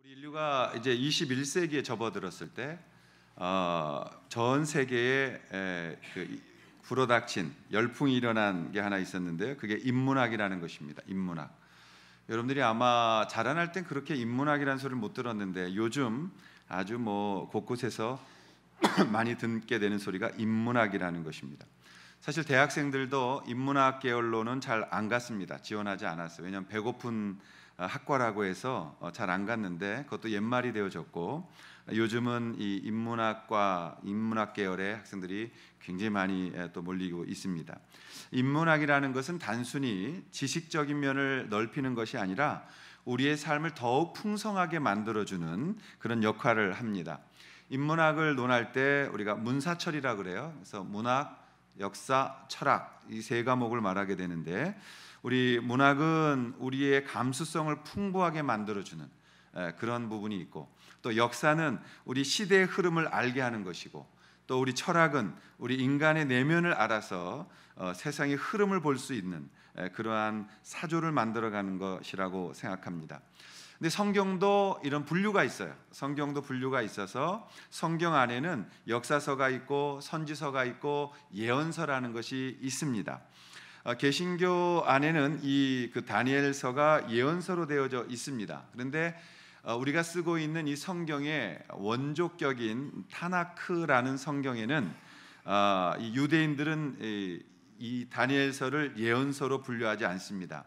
인류가 이제 21세기에 접어들었을 때 전 세계에 불어닥친 열풍이 일어난 게 하나 있었는데요. 그게 인문학이라는 것입니다. 인문학. 여러분들이 아마 자라날 땐 그렇게 인문학이라는 소리를 못 들었는데 요즘 아주 곳곳에서 많이 듣게 되는 소리가 인문학이라는 것입니다. 사실 대학생들도 인문학 계열로는 잘 안 갔습니다. 지원하지 않았어요. 왜냐하면 배고픈 학과라고 해서 잘 안 갔는데 그것도 옛말이 되어졌고, 요즘은 이 인문학 계열의 학생들이 굉장히 많이 또 몰리고 있습니다. 인문학이라는 것은 단순히 지식적인 면을 넓히는 것이 아니라 우리의 삶을 더욱 풍성하게 만들어주는 그런 역할을 합니다. 인문학을 논할 때 우리가 문사철이라 그래요. 그래서 문학, 역사, 철학 이 세 과목을 말하게 되는데, 우리 문학은 우리의 감수성을 풍부하게 만들어주는 그런 부분이 있고, 또 역사는 우리 시대의 흐름을 알게 하는 것이고, 또 우리 철학은 우리 인간의 내면을 알아서 세상의 흐름을 볼 수 있는 그러한 사조를 만들어가는 것이라고 생각합니다. 근데 성경도 이런 분류가 있어요. 성경도 분류가 있어서 성경 안에는 역사서가 있고 선지서가 있고 예언서라는 것이 있습니다. 개신교 안에는 그 다니엘서가 예언서로 되어져 있습니다. 그런데 우리가 쓰고 있는 이 성경의 원조격인 타나크라는 성경에는 이 유대인들은 이 다니엘서를 예언서로 분류하지 않습니다.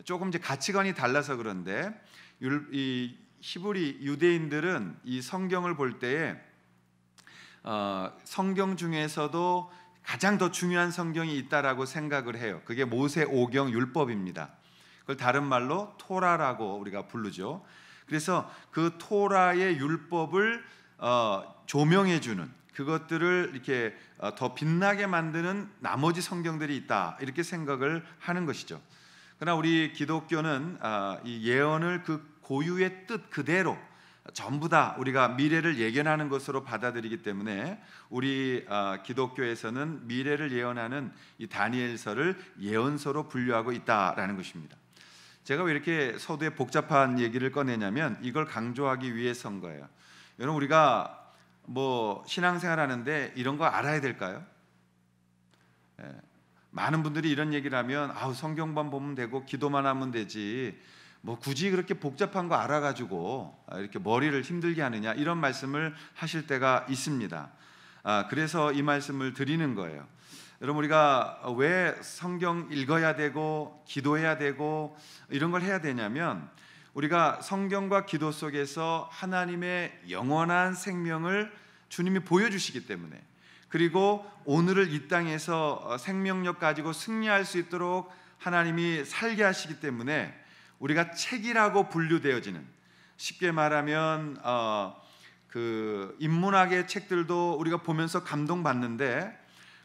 조금 이제 가치관이 달라서 그런데 이 히브리 유대인들은 이 성경을 볼 때에 성경 중에서도 가장 더 중요한 성경이 있다라고 생각을 해요. 그게 모세오경 율법입니다. 그걸 다른 말로 토라라고 우리가 부르죠. 그래서 그 토라의 율법을 조명해 주는, 그것들을 이렇게 더 빛나게 만드는 나머지 성경들이 있다, 이렇게 생각을 하는 것이죠. 그러나 우리 기독교는 이 예언을 그 고유의 뜻 그대로 전부 다 우리가 미래를 예견하는 것으로 받아들이기 때문에 우리 기독교에서는 미래를 예언하는 이 다니엘서를 예언서로 분류하고 있다라는 것입니다. 제가 왜 이렇게 서두에 복잡한 얘기를 꺼내냐면 이걸 강조하기 위해서인 거예요. 여러분, 우리가 신앙생활 하는데 이런 거 알아야 될까요? 많은 분들이 이런 얘기를 하면 성경만 보면 되고 기도만 하면 되지 굳이 그렇게 복잡한 거 알아가지고 이렇게 머리를 힘들게 하느냐, 이런 말씀을 하실 때가 있습니다. 그래서 이 말씀을 드리는 거예요. 여러분, 우리가 왜 성경 읽어야 되고 기도해야 되고 이런 걸 해야 되냐면, 우리가 성경과 기도 속에서 하나님의 영원한 생명을 주님이 보여주시기 때문에, 그리고 오늘을 이 땅에서 생명력 가지고 승리할 수 있도록 하나님이 살게 하시기 때문에 우리가 책이라고 분류되어지는, 쉽게 말하면 그 인문학의 책들도 우리가 보면서 감동받는데,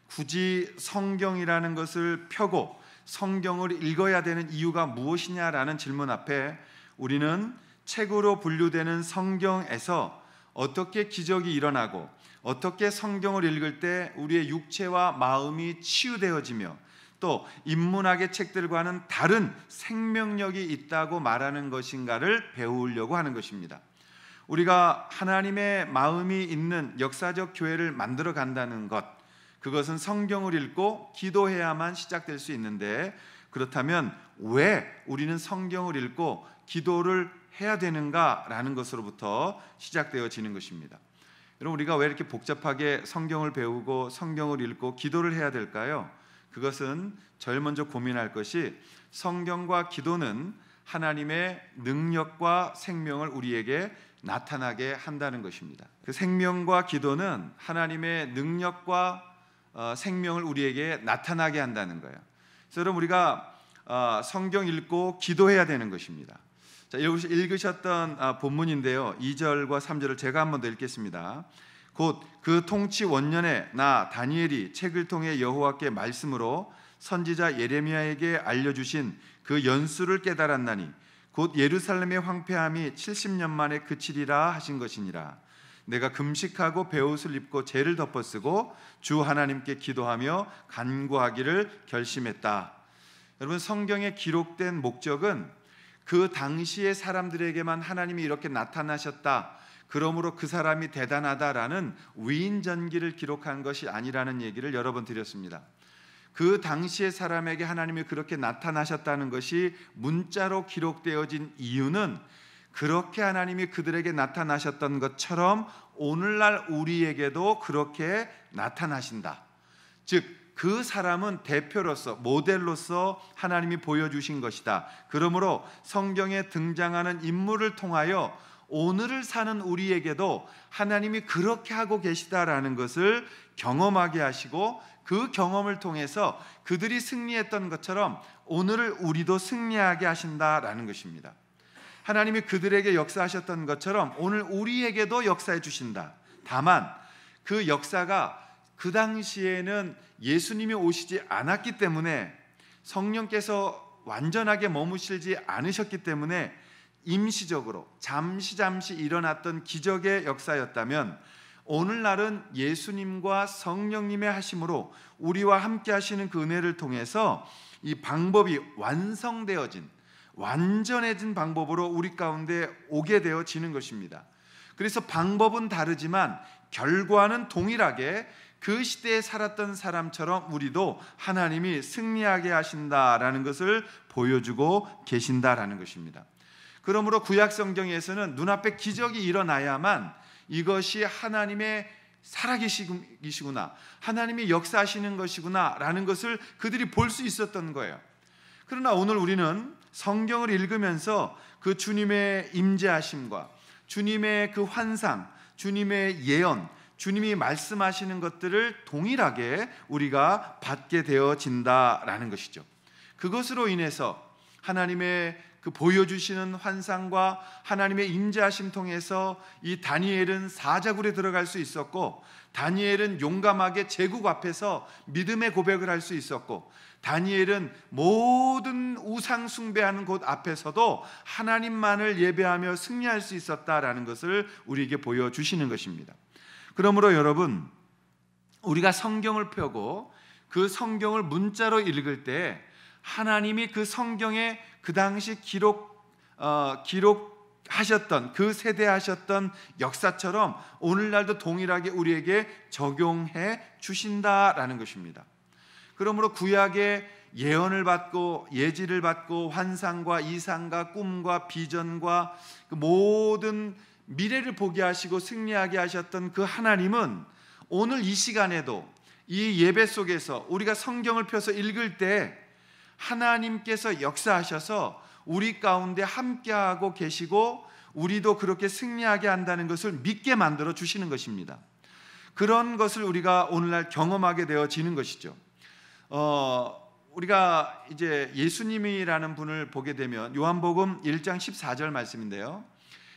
굳이 성경이라는 것을 펴고 성경을 읽어야 되는 이유가 무엇이냐라는 질문 앞에 우리는 책으로 분류되는 성경에서 어떻게 기적이 일어나고 어떻게 성경을 읽을 때 우리의 육체와 마음이 치유되어지며 또 인문학의 책들과는 다른 생명력이 있다고 말하는 것인가를 배우려고 하는 것입니다. 우리가 하나님의 마음이 있는 역사적 교회를 만들어 간다는 것, 그것은 성경을 읽고 기도해야만 시작될 수 있는데, 그렇다면 왜 우리는 성경을 읽고 기도를 해야 되는가라는 것으로부터 시작되어지는 것입니다. 여러분, 우리가 왜 이렇게 복잡하게 성경을 배우고 성경을 읽고 기도를 해야 될까요? 그것은 제일 먼저 고민할 것이, 성경과 기도는 하나님의 능력과 생명을 우리에게 나타나게 한다는 것입니다. 그 생명과 기도는 하나님의 능력과 생명을 우리에게 나타나게 한다는 거예요. 그래서 여러분, 우리가 성경 읽고 기도해야 되는 것입니다. 자, 읽으셨던 본문인데요, 2절과 3절을 제가 한 번 더 읽겠습니다. 곧 그 통치 원년에 나 다니엘이 책을 통해 여호와께 말씀으로 선지자 예레미야에게 알려주신 그 연수를 깨달았나니 곧 예루살렘의 황폐함이 70년 만에 그치리라 하신 것이니라. 내가 금식하고 베옷을 입고 죄를 덮어쓰고 주 하나님께 기도하며 간구하기를 결심했다. 여러분, 성경에 기록된 목적은 그 당시의 사람들에게만 하나님이 이렇게 나타나셨다, 그러므로 그 사람이 대단하다라는 위인전기를 기록한 것이 아니라는 얘기를 여러 번 드렸습니다. 그 당시의 사람에게 하나님이 그렇게 나타나셨다는 것이 문자로 기록되어진 이유는 그렇게 하나님이 그들에게 나타나셨던 것처럼 오늘날 우리에게도 그렇게 나타나신다. 즉 그 사람은 대표로서, 모델로서 하나님이 보여주신 것이다. 그러므로 성경에 등장하는 인물을 통하여 오늘을 사는 우리에게도 하나님이 그렇게 하고 계시다라는 것을 경험하게 하시고, 그 경험을 통해서 그들이 승리했던 것처럼 오늘을 우리도 승리하게 하신다라는 것입니다. 하나님이 그들에게 역사하셨던 것처럼 오늘 우리에게도 역사해 주신다. 다만 그 역사가 그 당시에는 예수님이 오시지 않았기 때문에, 성령께서 완전하게 머무시지 않으셨기 때문에 임시적으로 잠시 일어났던 기적의 역사였다면, 오늘날은 예수님과 성령님의 하심으로 우리와 함께 하시는 그 은혜를 통해서 이 방법이 완성되어진, 완전해진 방법으로 우리 가운데 오게 되어지는 것입니다. 그래서 방법은 다르지만 결과는 동일하게 그 시대에 살았던 사람처럼 우리도 하나님이 승리하게 하신다라는 것을 보여주고 계신다라는 것입니다. 그러므로 구약 성경에서는 눈앞에 기적이 일어나야만 이것이 하나님의 살아계시구나, 하나님이 역사하시는 것이구나 라는 것을 그들이 볼 수 있었던 거예요. 그러나 오늘 우리는 성경을 읽으면서 그 주님의 임재하심과 주님의 그 환상, 주님의 예언, 주님이 말씀하시는 것들을 동일하게 우리가 받게 되어진다라는 것이죠. 그것으로 인해서 하나님의 그 보여주시는 환상과 하나님의 임재하심 통해서 이 다니엘은 사자굴에 들어갈 수 있었고, 다니엘은 용감하게 제국 앞에서 믿음의 고백을 할 수 있었고, 다니엘은 모든 우상 숭배하는 곳 앞에서도 하나님만을 예배하며 승리할 수 있었다라는 것을 우리에게 보여주시는 것입니다. 그러므로 여러분, 우리가 성경을 펴고 그 성경을 문자로 읽을 때 하나님이 그 성경에 그 당시 기록하셨던, 그 세대하셨던 역사처럼 오늘날도 동일하게 우리에게 적용해 주신다라는 것입니다. 그러므로 구약의 예언을 받고 예지를 받고 환상과 이상과 꿈과 비전과 그 모든 미래를 보게 하시고 승리하게 하셨던 그 하나님은 오늘 이 시간에도 이 예배 속에서 우리가 성경을 펴서 읽을 때 하나님께서 역사하셔서 우리 가운데 함께하고 계시고 우리도 그렇게 승리하게 한다는 것을 믿게 만들어 주시는 것입니다. 그런 것을 우리가 오늘날 경험하게 되어지는 것이죠. 우리가 이제 예수님이라는 분을 보게 되면 요한복음 1장 14절 말씀인데요,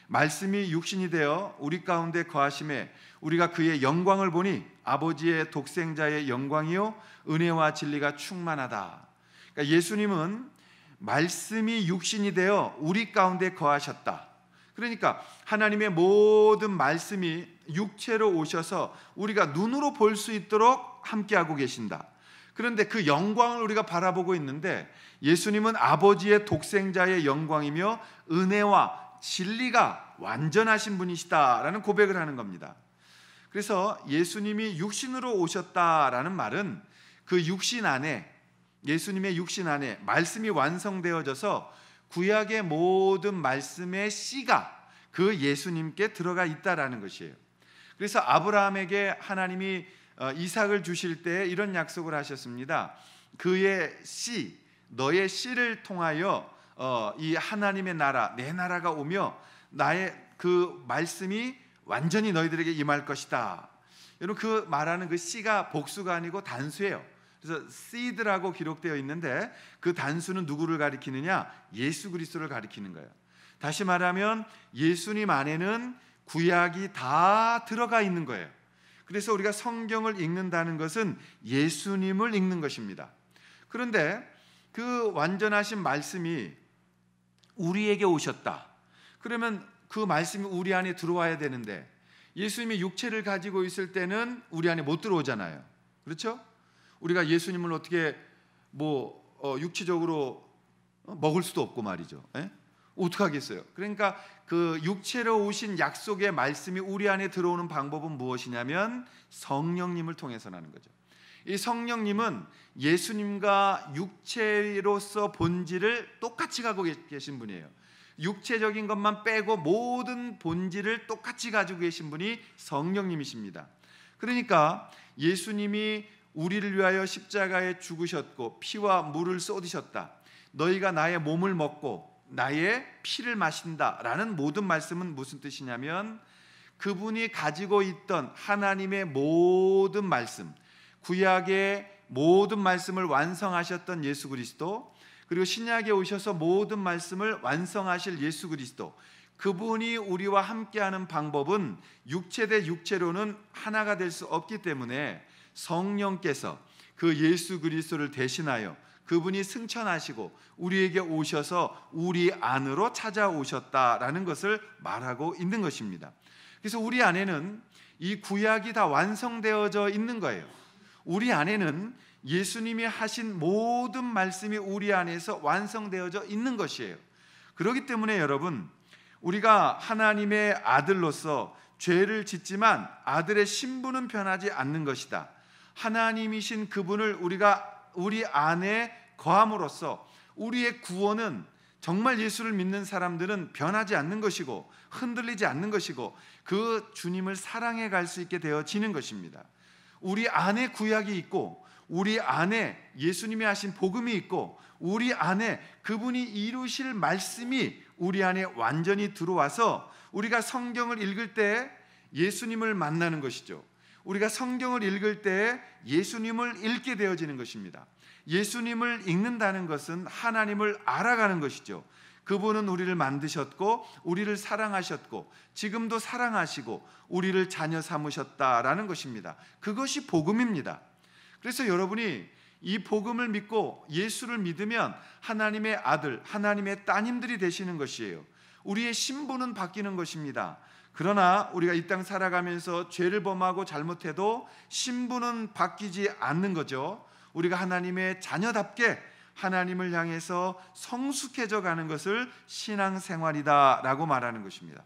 말씀이 육신이 되어 우리 가운데 거하심에 우리가 그의 영광을 보니 아버지의 독생자의 영광이요 은혜와 진리가 충만하다. 그러니까 예수님은 말씀이 육신이 되어 우리 가운데 거하셨다. 그러니까 하나님의 모든 말씀이 육체로 오셔서 우리가 눈으로 볼 수 있도록 함께하고 계신다. 그런데 그 영광을 우리가 바라보고 있는데, 예수님은 아버지의 독생자의 영광이며 은혜와 진리가 완전하신 분이시다라는 고백을 하는 겁니다. 그래서 예수님이 육신으로 오셨다라는 말은 그 육신 안에, 예수님의 육신 안에 말씀이 완성되어져서 구약의 모든 말씀의 씨가 그 예수님께 들어가 있다라는 것이에요. 그래서 아브라함에게 하나님이 이삭을 주실 때 이런 약속을 하셨습니다. 그의 씨, 너의 씨를 통하여 이 하나님의 나라, 내 나라가 오며 나의 그 말씀이 완전히 너희들에게 임할 것이다. 여러분, 그 말하는 그 씨가 복수가 아니고 단수예요. 그래서 seed라고 기록되어 있는데 그 단수는 누구를 가리키느냐? 예수 그리스도를 가리키는 거예요. 다시 말하면 예수님 안에는 구약이 다 들어가 있는 거예요. 그래서 우리가 성경을 읽는다는 것은 예수님을 읽는 것입니다. 그런데 그 완전하신 말씀이 우리에게 오셨다. 그러면 그 말씀이 우리 안에 들어와야 되는데, 예수님이 육체를 가지고 있을 때는 우리 안에 못 들어오잖아요. 그렇죠? 우리가 예수님을 어떻게 육체적으로 먹을 수도 없고 말이죠. 예? 어떡하겠어요? 그러니까 그 육체로 오신 약속의 말씀이 우리 안에 들어오는 방법은 무엇이냐면 성령님을 통해서 나는 거죠. 이 성령님은 예수님과 육체로서 본질을 똑같이 가지고 계신 분이에요. 육체적인 것만 빼고 모든 본질을 똑같이 가지고 계신 분이 성령님이십니다. 그러니까 예수님이 우리를 위하여 십자가에 죽으셨고 피와 물을 쏟으셨다. 너희가 나의 몸을 먹고 나의 피를 마신다라는 모든 말씀은 무슨 뜻이냐면 그분이 가지고 있던 하나님의 모든 말씀, 구약의 모든 말씀을 완성하셨던 예수 그리스도, 그리고 신약에 오셔서 모든 말씀을 완성하실 예수 그리스도, 그분이 우리와 함께하는 방법은 육체 대 육체로는 하나가 될 수 없기 때문에 성령께서 그 예수 그리스도를 대신하여 그분이 승천하시고 우리에게 오셔서 우리 안으로 찾아오셨다라는 것을 말하고 있는 것입니다. 그래서 우리 안에는 이 구약이 다 완성되어져 있는 거예요. 우리 안에는 예수님이 하신 모든 말씀이 우리 안에서 완성되어져 있는 것이에요. 그렇기 때문에 여러분, 우리가 하나님의 아들로서 죄를 짓지만 아들의 신분은 변하지 않는 것이다. 하나님이신 그분을 우리가 우리 안에 거함으로써 우리의 구원은 정말 예수를 믿는 사람들은 변하지 않는 것이고 흔들리지 않는 것이고 그 주님을 사랑해 갈 수 있게 되어지는 것입니다. 우리 안에 구약이 있고 우리 안에 예수님이 하신 복음이 있고 우리 안에 그분이 이루실 말씀이 우리 안에 완전히 들어와서 우리가 성경을 읽을 때 예수님을 만나는 것이죠. 우리가 성경을 읽을 때 예수님을 읽게 되어지는 것입니다. 예수님을 읽는다는 것은 하나님을 알아가는 것이죠. 그분은 우리를 만드셨고 우리를 사랑하셨고 지금도 사랑하시고 우리를 자녀 삼으셨다라는 것입니다. 그것이 복음입니다. 그래서 여러분이 이 복음을 믿고 예수를 믿으면 하나님의 아들, 하나님의 따님들이 되시는 것이에요. 우리의 신분은 바뀌는 것입니다. 그러나 우리가 이 땅 살아가면서 죄를 범하고 잘못해도 신분은 바뀌지 않는 거죠. 우리가 하나님의 자녀답게 하나님을 향해서 성숙해져 가는 것을 신앙생활이다라고 말하는 것입니다.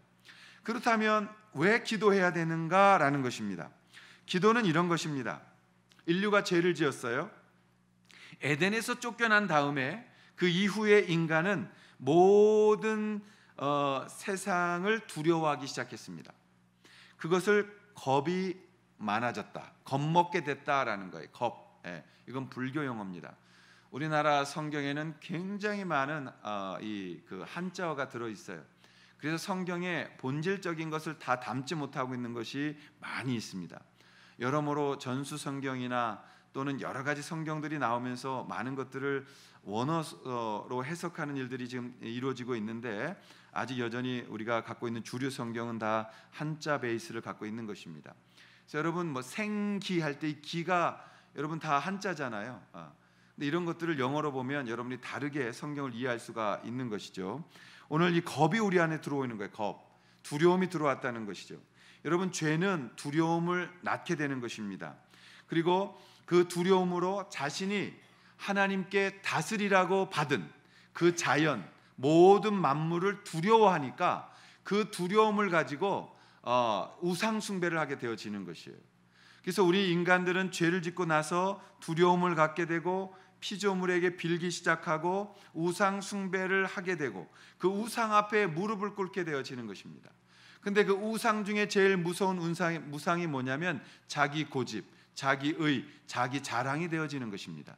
그렇다면 왜 기도해야 되는가라는 것입니다. 기도는 이런 것입니다. 인류가 죄를 지었어요. 에덴에서 쫓겨난 다음에 그 이후에 인간은 모든 세상을 두려워하기 시작했습니다. 그것을 겁이 많아졌다, 겁먹게 됐다라는 거예요. 겁. 이건 불교 용어입니다. 우리나라 성경에는 굉장히 많은 그 한자어가 들어 있어요. 그래서 성경에 본질적인 것을 다 담지 못하고 있는 것이 많이 있습니다. 여러모로 전수 성경이나 또는 여러 가지 성경들이 나오면서 많은 것들을 원어로 해석하는 일들이 지금 이루어지고 있는데 아직 여전히 우리가 갖고 있는 주류 성경은 다 한자 베이스를 갖고 있는 것입니다. 그래서 여러분 뭐 생기 할 때 이 기가 여러분 다 한자잖아요. 근데 이런 것들을 영어로 보면 여러분이 다르게 성경을 이해할 수가 있는 것이죠. 오늘 이 겁이 우리 안에 들어오는 거예요. 겁, 두려움이 들어왔다는 것이죠. 여러분 죄는 두려움을 낳게 되는 것입니다. 그리고 그 두려움으로 자신이 하나님께 다스리라고 받은 그 자연, 모든 만물을 두려워하니까 그 두려움을 가지고 우상 숭배를 하게 되어지는 것이에요. 그래서 우리 인간들은 죄를 짓고 나서 두려움을 갖게 되고 피조물에게 빌기 시작하고 우상 숭배를 하게 되고 그 우상 앞에 무릎을 꿇게 되어지는 것입니다. 근데 그 우상 중에 제일 무서운 우상이 뭐냐면 자기 고집, 자기 의, 자기 자랑이 되어지는 것입니다.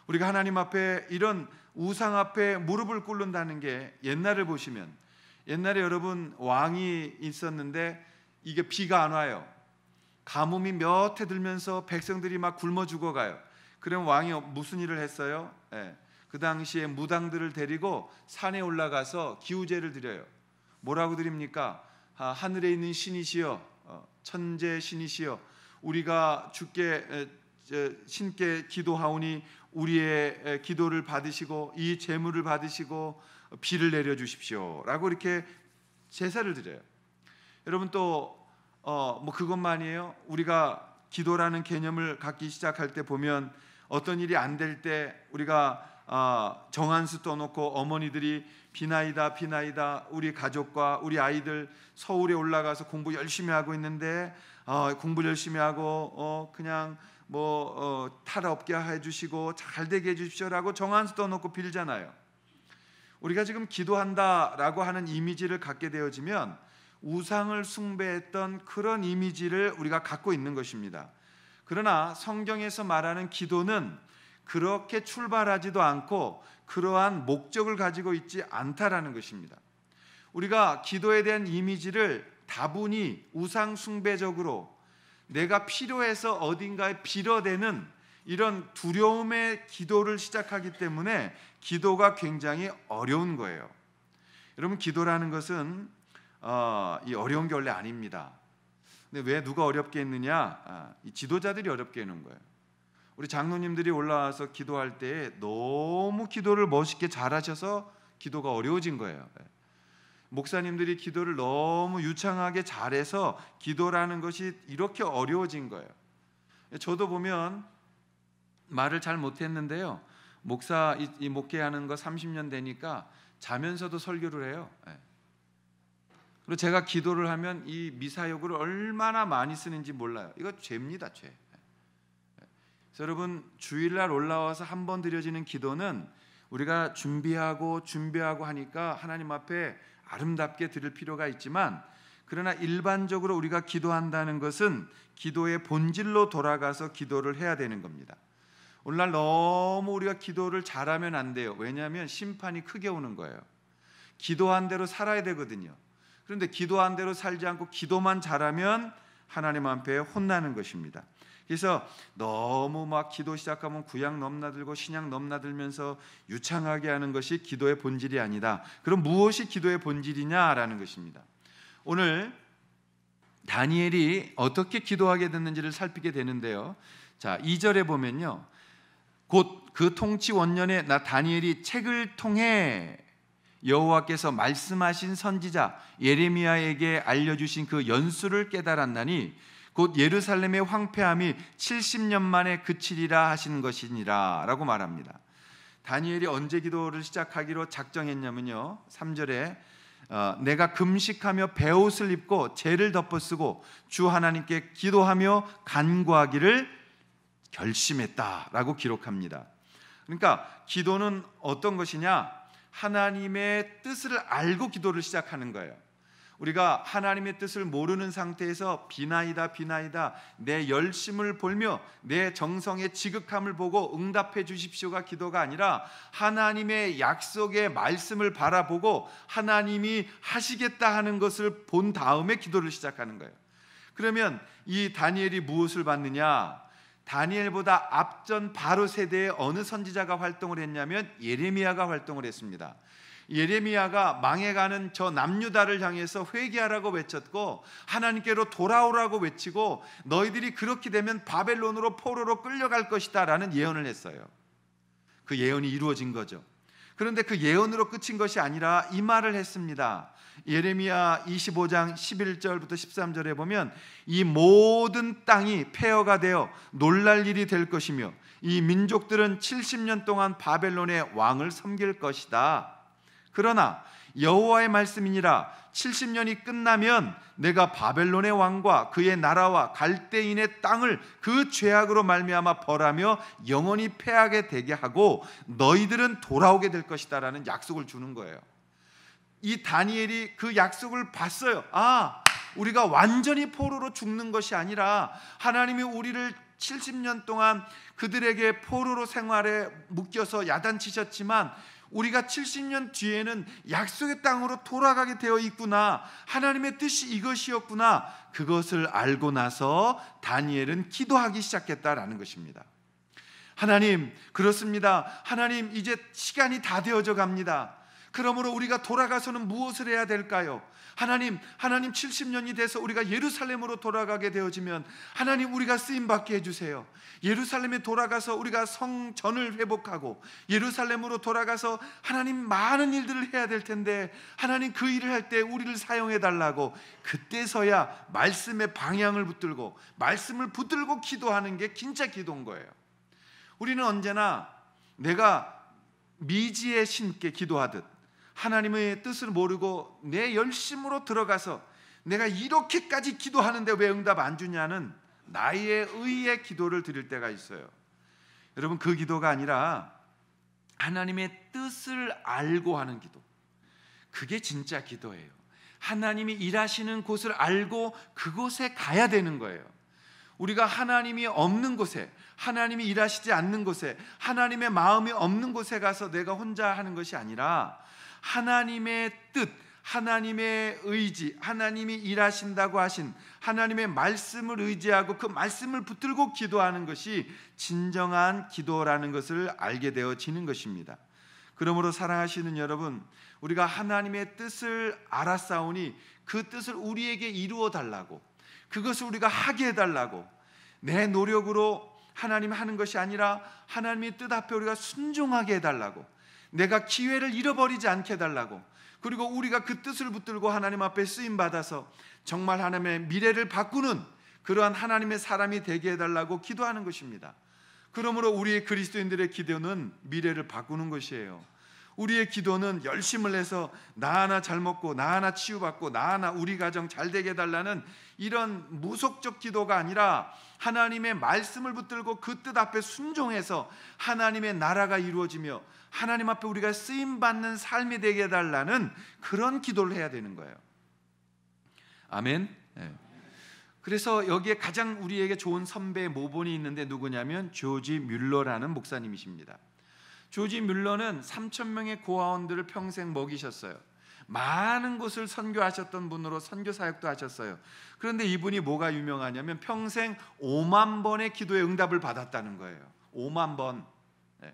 우리가 하나님 앞에 이런 우상 앞에 무릎을 꿇는다는 게 옛날을 보시면 옛날에 여러분 왕이 있었는데 이게 비가 안 와요. 가뭄이 몇 해 들면서 백성들이 막 굶어 죽어가요. 그럼 왕이 무슨 일을 했어요? 그 당시에 무당들을 데리고 산에 올라가서 기우제를 드려요. 뭐라고 드립니까? 하늘에 있는 신이시여, 천재 신이시여, 우리가 주께 신께 기도하오니 우리의 기도를 받으시고 이 재물을 받으시고 비를 내려 주십시오 라고 이렇게 제사를 드려요. 여러분 또 뭐 그것만이에요. 우리가 기도라는 개념을 갖기 시작할 때 보면 어떤 일이 안 될 때 우리가 정한수 떠놓고 어머니들이 비나이다 비나이다, 우리 가족과 우리 아이들 서울에 올라가서 공부 열심히 하고 있는데 공부 열심히 하고 그냥 탈 없게 해주시고 잘 되게 해주십시오라고 정한수 떠놓고 빌잖아요. 우리가 지금 기도한다라고 하는 이미지를 갖게 되어지면 우상을 숭배했던 그런 이미지를 우리가 갖고 있는 것입니다. 그러나 성경에서 말하는 기도는 그렇게 출발하지도 않고 그러한 목적을 가지고 있지 않다라는 것입니다. 우리가 기도에 대한 이미지를 다분히 우상 숭배적으로 내가 필요해서 어딘가에 빌어대는 이런 두려움의 기도를 시작하기 때문에 기도가 굉장히 어려운 거예요. 여러분, 기도라는 것은 이 어려운 게 원래 아닙니다. 근데 왜 누가 어렵게 했느냐? 이 지도자들이 어렵게 해놓은 거예요. 우리 장로님들이 올라와서 기도할 때 너무 기도를 멋있게 잘하셔서 기도가 어려워진 거예요. 목사님들이 기도를 너무 유창하게 잘해서 기도라는 것이 이렇게 어려워진 거예요. 저도 보면 말을 잘 못했는데요, 목사 이 목회하는 거 30년 되니까 자면서도 설교를 해요. 그리고 제가 기도를 하면 이 미사역을 얼마나 많이 쓰는지 몰라요. 이거 죄입니다, 죄. 그래서 여러분, 주일날 올라와서 한 번 드려지는 기도는 우리가 준비하고 하니까 하나님 앞에 아름답게 드릴 필요가 있지만, 그러나 일반적으로 우리가 기도한다는 것은 기도의 본질로 돌아가서 기도를 해야 되는 겁니다. 오늘날 너무 우리가 기도를 잘하면 안 돼요. 왜냐하면 심판이 크게 오는 거예요. 기도한 대로 살아야 되거든요. 그런데 기도한 대로 살지 않고 기도만 잘하면 하나님 앞에 혼나는 것입니다. 그래서 너무 막 기도 시작하면 구약 넘나들고 신약 넘나들면서 유창하게 하는 것이 기도의 본질이 아니다. 그럼 무엇이 기도의 본질이냐라는 것입니다. 오늘 다니엘이 어떻게 기도하게 됐는지를 살피게 되는데요. 자, 2절에 보면요, 곧 그 통치 원년에 나 다니엘이 책을 통해 여호와께서 말씀하신 선지자 예레미야에게 알려주신 그 연수를 깨달았나니 곧 예루살렘의 황폐함이 70년 만에 그치리라 하신 것이니라 라고 말합니다. 다니엘이 언제 기도를 시작하기로 작정했냐면요, 3절에 내가 금식하며 베옷을 입고 재를 덮어쓰고 주 하나님께 기도하며 간구하기를 결심했다라고 기록합니다. 그러니까 기도는 어떤 것이냐? 하나님의 뜻을 알고 기도를 시작하는 거예요. 우리가 하나님의 뜻을 모르는 상태에서 비나이다 내 열심을 보며 내 정성의 지극함을 보고 응답해 주십시오가 기도가 아니라 하나님의 약속의 말씀을 바라보고 하나님이 하시겠다 하는 것을 본 다음에 기도를 시작하는 거예요. 그러면 이 다니엘이 무엇을 받느냐? 다니엘보다 앞전 바로 세대에 어느 선지자가 활동을 했냐면 예레미야가 활동을 했습니다. 예레미야가 망해가는 저 남유다를 향해서 회개하라고 외쳤고 하나님께로 돌아오라고 외치고 너희들이 그렇게 되면 바벨론으로 포로로 끌려갈 것이다 라는 예언을 했어요. 그 예언이 이루어진 거죠. 그런데 그 예언으로 끝인 것이 아니라 이 말을 했습니다. 예레미야 25장 11절부터 13절에 보면 이 모든 땅이 폐허가 되어 놀랄 일이 될 것이며 이 민족들은 70년 동안 바벨론의 왕을 섬길 것이다. 그러나 여호와의 말씀이니라 70년이 끝나면 내가 바벨론의 왕과 그의 나라와 갈대인의 땅을 그 죄악으로 말미암아 벌하며 영원히 패하게 되게 하고 너희들은 돌아오게 될 것이다 라는 약속을 주는 거예요. 이 다니엘이 그 약속을 봤어요. 우리가 완전히 포로로 죽는 것이 아니라 하나님이 우리를 70년 동안 그들에게 포로로 생활에 묶여서 야단치셨지만 우리가 70년 뒤에는 약속의 땅으로 돌아가게 되어 있구나, 하나님의 뜻이 이것이었구나, 그것을 알고 나서 다니엘은 기도하기 시작했다라는 것입니다. 하나님, 그렇습니다. 하나님, 이제 시간이 다 되어져 갑니다. 그러므로 우리가 돌아가서는 무엇을 해야 될까요? 하나님 70년이 돼서 우리가 예루살렘으로 돌아가게 되어지면 하나님, 우리가 쓰임받게 해주세요. 예루살렘에 돌아가서 우리가 성전을 회복하고 예루살렘으로 돌아가서 하나님 많은 일들을 해야 될 텐데 하나님, 그 일을 할 때 우리를 사용해 달라고 그때서야 말씀의 방향을 붙들고 말씀을 붙들고 기도하는 게 진짜 기도인 거예요. 우리는 언제나 내가 미지의 신께 기도하듯 하나님의 뜻을 모르고 내 열심으로 들어가서 내가 이렇게까지 기도하는데 왜 응답 안 주냐는 나의 의의 기도를 드릴 때가 있어요. 여러분, 그 기도가 아니라 하나님의 뜻을 알고 하는 기도, 그게 진짜 기도예요. 하나님이 일하시는 곳을 알고 그곳에 가야 되는 거예요. 우리가 하나님이 없는 곳에, 하나님이 일하시지 않는 곳에, 하나님의 마음이 없는 곳에 가서 내가 혼자 하는 것이 아니라 하나님의 뜻, 하나님의 의지, 하나님이 일하신다고 하신 하나님의 말씀을 의지하고 그 말씀을 붙들고 기도하는 것이 진정한 기도라는 것을 알게 되어지는 것입니다. 그러므로 사랑하시는 여러분, 우리가 하나님의 뜻을 알았사오니 그 뜻을 우리에게 이루어 달라고, 그것을 우리가 하게 해달라고, 내 노력으로 하나님 하는 것이 아니라 하나님의 뜻 앞에 우리가 순종하게 해달라고, 내가 기회를 잃어버리지 않게 해달라고, 그리고 우리가 그 뜻을 붙들고 하나님 앞에 쓰임받아서 정말 하나님의 미래를 바꾸는 그러한 하나님의 사람이 되게 해달라고 기도하는 것입니다. 그러므로 우리의 그리스도인들의 기도는 미래를 바꾸는 것이에요. 우리의 기도는 열심을 해서 나 하나 잘 먹고 나 하나 치유받고 나 하나 우리 가정 잘 되게 해달라는 이런 무속적 기도가 아니라 하나님의 말씀을 붙들고 그 뜻 앞에 순종해서 하나님의 나라가 이루어지며 하나님 앞에 우리가 쓰임받는 삶이 되게 해달라는 그런 기도를 해야 되는 거예요. 아멘. 네. 그래서 여기에 가장 우리에게 좋은 선배 모본이 있는데 누구냐면 조지 뮬러라는 목사님이십니다. 조지 뮬러는 3,000명의 고아원들을 평생 먹이셨어요. 많은 곳을 선교하셨던 분으로 선교 사역도 하셨어요. 그런데 이분이 뭐가 유명하냐면 평생 5만 번의 기도의 응답을 받았다는 거예요. 5만 번. 네.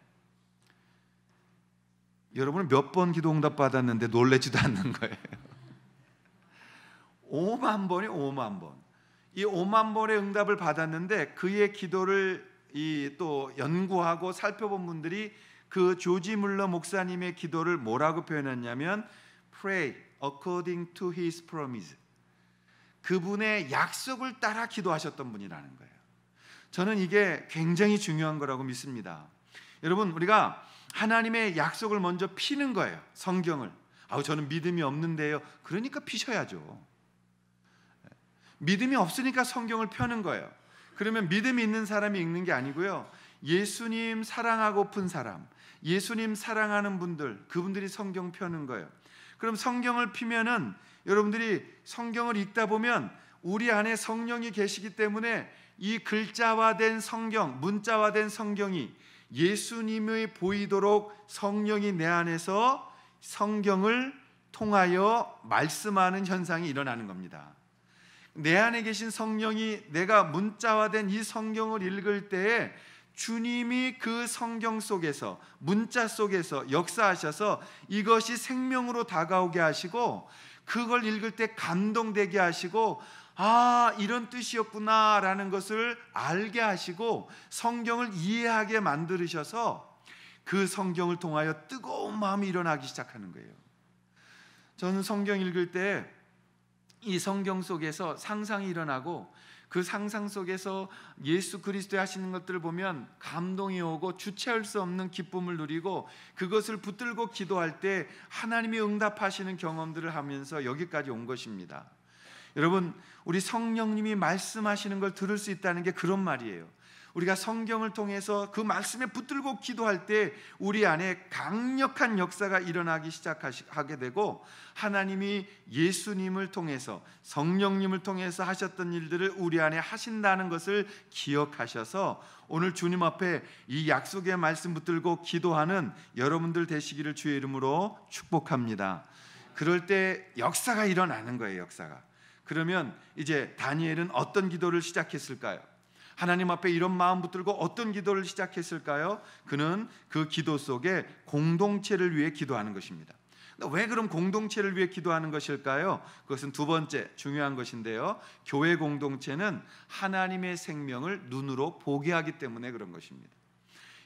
여러분은 몇 번 기도 응답 받았는데 놀라지도 않는 거예요. 5만 번이 5만 번. 이 5만 번의 응답을 받았는데 그의 기도를 또 연구하고 살펴본 분들이 그 조지 뮬러 목사님의 기도를 뭐라고 표현했냐면 Pray according to his promise. 그분의 약속을 따라 기도하셨던 분이라는 거예요. 저는 이게 굉장히 중요한 거라고 믿습니다. 여러분, 우리가 하나님의 약속을 먼저 피는 거예요. 성경을. 저는 믿음이 없는데요. 그러니까 피셔야죠. 믿음이 없으니까 성경을 펴는 거예요. 그러면 믿음이 있는 사람이 읽는 게 아니고요. 예수님 사랑하고픈 사람, 예수님 사랑하는 분들, 그분들이 성경 펴는 거예요. 그럼 성경을 피면은 여러분들이 성경을 읽다 보면 우리 안에 성령이 계시기 때문에 이 글자화된 성경, 문자화된 성경이 예수님의 보이도록 성령이 내 안에서 성경을 통하여 말씀하는 현상이 일어나는 겁니다. 내 안에 계신 성령이 내가 문자화된 이 성경을 읽을 때에 주님이 그 성경 속에서, 문자 속에서 역사하셔서 이것이 생명으로 다가오게 하시고 그걸 읽을 때 감동되게 하시고 이런 뜻이었구나 라는 것을 알게 하시고 성경을 이해하게 만들으셔서 그 성경을 통하여 뜨거운 마음이 일어나기 시작하는 거예요. 저는 성경 읽을 때 이 성경 속에서 상상이 일어나고 그 상상 속에서 예수 그리스도의 하시는 것들을 보면 감동이 오고 주체할 수 없는 기쁨을 누리고 그것을 붙들고 기도할 때 하나님이 응답하시는 경험들을 하면서 여기까지 온 것입니다. 여러분, 우리 성령님이 말씀하시는 걸 들을 수 있다는 게 그런 말이에요. 우리가 성경을 통해서 그 말씀에 붙들고 기도할 때 우리 안에 강력한 역사가 일어나기 시작하게 되고 하나님이 예수님을 통해서 성령님을 통해서 하셨던 일들을 우리 안에 하신다는 것을 기억하셔서 오늘 주님 앞에 이 약속의 말씀 붙들고 기도하는 여러분들 되시기를 주의 이름으로 축복합니다. 그럴 때 역사가 일어나는 거예요. 역사가. 그러면 이제 다니엘은 어떤 기도를 시작했을까요? 하나님 앞에 이런 마음 붙들고 어떤 기도를 시작했을까요? 그는 그 기도 속에 공동체를 위해 기도하는 것입니다. 왜 그럼 공동체를 위해 기도하는 것일까요? 그것은 두 번째 중요한 것인데요. 교회 공동체는 하나님의 생명을 눈으로 보게 하기 때문에 그런 것입니다.